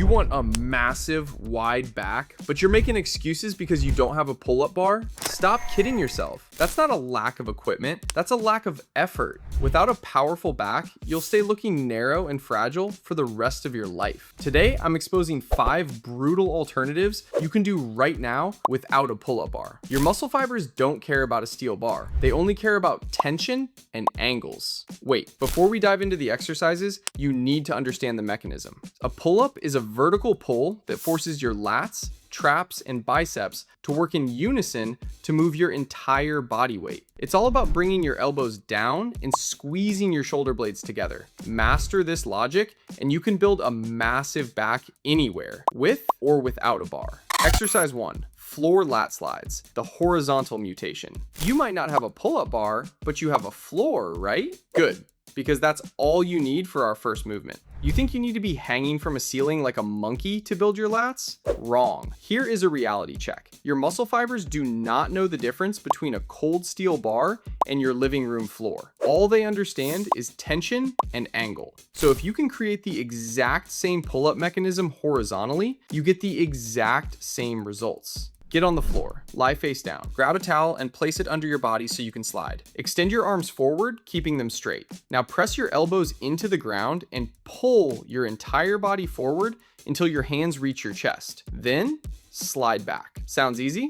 You want a massive, wide back, but you're making excuses because you don't have a pull-up bar? Stop kidding yourself. That's not a lack of equipment, that's a lack of effort. Without a powerful back, you'll stay looking narrow and fragile for the rest of your life. Today, I'm exposing 5 brutal alternatives you can do right now without a pull-up bar. Your muscle fibers don't care about a steel bar. They only care about tension and angles. Wait, before we dive into the exercises, you need to understand the mechanism. A pull-up is a vertical pull that forces your lats, traps, and biceps to work in unison to move your entire body weight. It's all about bringing your elbows down and squeezing your shoulder blades together. Master this logic, and you can build a massive back anywhere, with or without a bar. Exercise 1. Floor lat slides, the horizontal mutation. You might not have a pull-up bar, but you have a floor, right? Good, because that's all you need for our first movement. You think you need to be hanging from a ceiling like a monkey to build your lats? Wrong. Here is a reality check. Your muscle fibers do not know the difference between a cold steel bar and your living room floor. All they understand is tension and angle. So if you can create the exact same pull-up mechanism horizontally, you get the exact same results. Get on the floor, lie face down, grab a towel and place it under your body so you can slide. Extend your arms forward, keeping them straight. Now press your elbows into the ground and pull your entire body forward until your hands reach your chest. Then slide back. Sounds easy?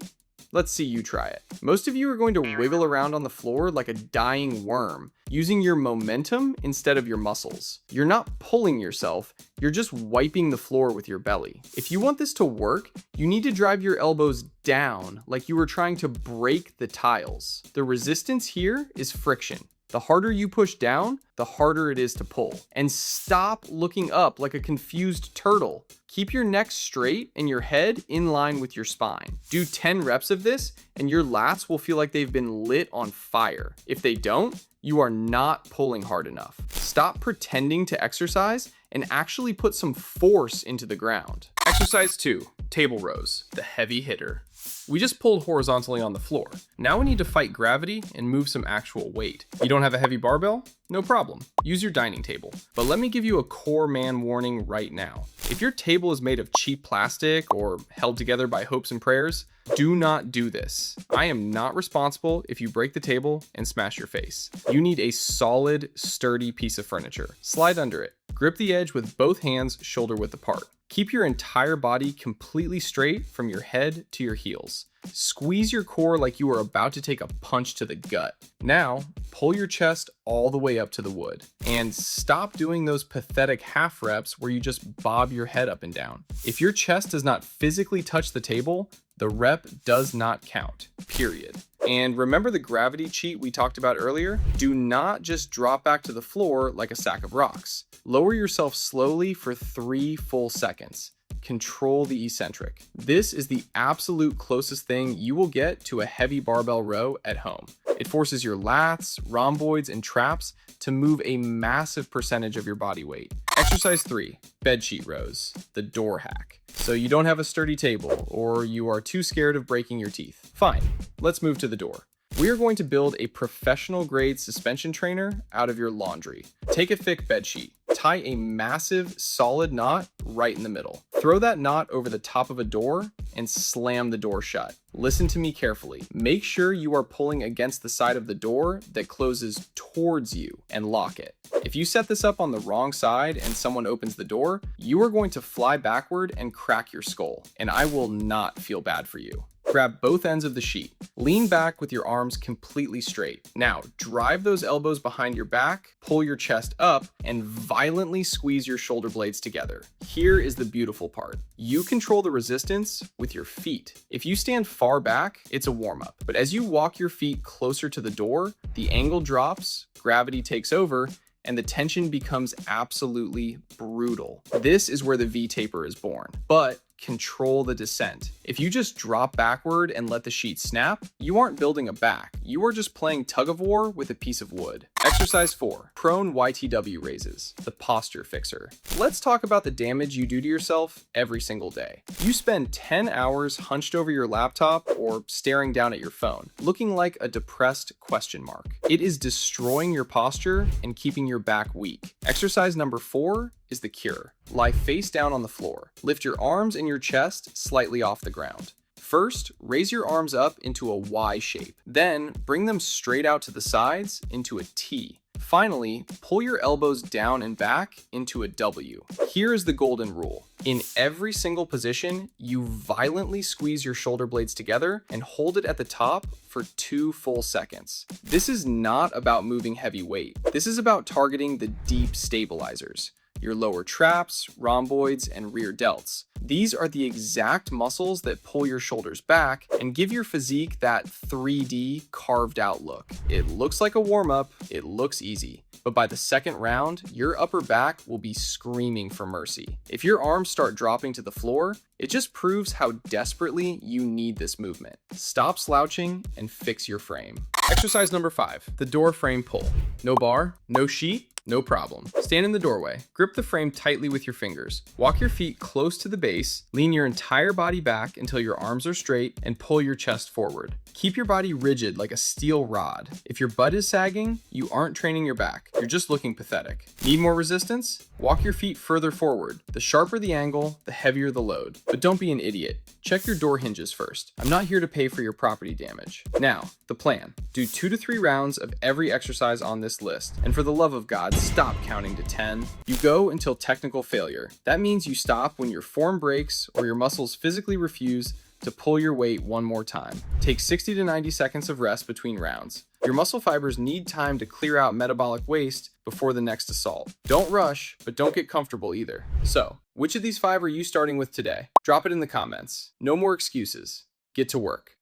Let's see you try it. Most of you are going to wiggle around on the floor like a dying worm, using your momentum instead of your muscles. You're not pulling yourself, you're just wiping the floor with your belly. If you want this to work, you need to drive your elbows down like you were trying to break the tiles. The resistance here is friction. The harder you push down, the harder it is to pull. And stop looking up like a confused turtle. Keep your neck straight and your head in line with your spine. Do 10 reps of this and your lats will feel like they've been lit on fire. If they don't, you are not pulling hard enough. Stop pretending to exercise and actually put some force into the ground. Exercise 2, table rows, the heavy hitter. We just pulled horizontally on the floor. Now we need to fight gravity and move some actual weight. You don't have a heavy barbell? No problem. Use your dining table. But let me give you a core man warning right now. If your table is made of cheap plastic or held together by hopes and prayers, do not do this. I am not responsible if you break the table and smash your face. You need a solid, sturdy piece of furniture. Slide under it. Grip the edge with both hands shoulder width apart. Keep your entire body completely straight from your head to your heels. Squeeze your core like you are about to take a punch to the gut. Now, pull your chest all the way up to the wood. And stop doing those pathetic half reps where you just bob your head up and down. If your chest does not physically touch the table, the rep does not count, period. And remember the gravity cheat we talked about earlier? Do not just drop back to the floor like a sack of rocks. Lower yourself slowly for 3 full seconds. Control the eccentric. This is the absolute closest thing you will get to a heavy barbell row at home. It forces your lats, rhomboids, and traps to move a massive percentage of your body weight. Exercise 3, bedsheet rows, the door hack. So you don't have a sturdy table, or you are too scared of breaking your teeth. Fine, let's move to the door. We are going to build a professional grade suspension trainer out of your laundry. Take a thick bedsheet, tie a massive solid knot right in the middle. Throw that knot over the top of a door and slam the door shut. Listen to me carefully. Make sure you are pulling against the side of the door that closes towards you and lock it. If you set this up on the wrong side and someone opens the door, you are going to fly backward and crack your skull, and I will not feel bad for you. Grab both ends of the sheet. Lean back with your arms completely straight. Now, drive those elbows behind your back, pull your chest up, and violently squeeze your shoulder blades together. Here is the beautiful part. You control the resistance with your feet. If you stand far back, it's a warm-up. But as you walk your feet closer to the door, the angle drops, gravity takes over, and the tension becomes absolutely brutal. This is where the V-taper is born. But control the descent. If you just drop backward and let the sheet snap, you aren't building a back. You are just playing tug of war with a piece of wood. Exercise 4, prone YTW raises, the posture fixer. Let's talk about the damage you do to yourself every single day. You spend 10 hours hunched over your laptop or staring down at your phone, looking like a depressed question mark. It is destroying your posture and keeping your back weak. Exercise number 4 is the cure. Lie face down on the floor. Lift your arms and your chest slightly off the ground. First, raise your arms up into a Y shape. Then, bring them straight out to the sides into a T. Finally, pull your elbows down and back into a W. Here is the golden rule. In every single position, you violently squeeze your shoulder blades together and hold it at the top for 2 full seconds. This is not about moving heavy weight. This is about targeting the deep stabilizers, your lower traps, rhomboids, and rear delts. These are the exact muscles that pull your shoulders back and give your physique that 3D carved out look. It looks like a warm-up, it looks easy, but by the second round, your upper back will be screaming for mercy. If your arms start dropping to the floor, it just proves how desperately you need this movement. Stop slouching and fix your frame. Exercise number 5, the door frame pull. No bar, no sheet, no problem. Stand in the doorway. Grip the frame tightly with your fingers. Walk your feet close to the base, lean your entire body back until your arms are straight, and pull your chest forward. Keep your body rigid like a steel rod. If your butt is sagging, you aren't training your back. You're just looking pathetic. Need more resistance? Walk your feet further forward. The sharper the angle, the heavier the load. But don't be an idiot. Check your door hinges first. I'm not here to pay for your property damage. Now, the plan. Do 2 to 3 rounds of every exercise on this list. And for the love of God, stop counting to 10. You go until technical failure. That means you stop when your form breaks or your muscles physically refuse to pull your weight one more time. Take 60 to 90 seconds of rest between rounds. Your muscle fibers need time to clear out metabolic waste before the next assault. Don't rush, but don't get comfortable either. So, which of these 5 are you starting with today? Drop it in the comments. No more excuses. Get to work.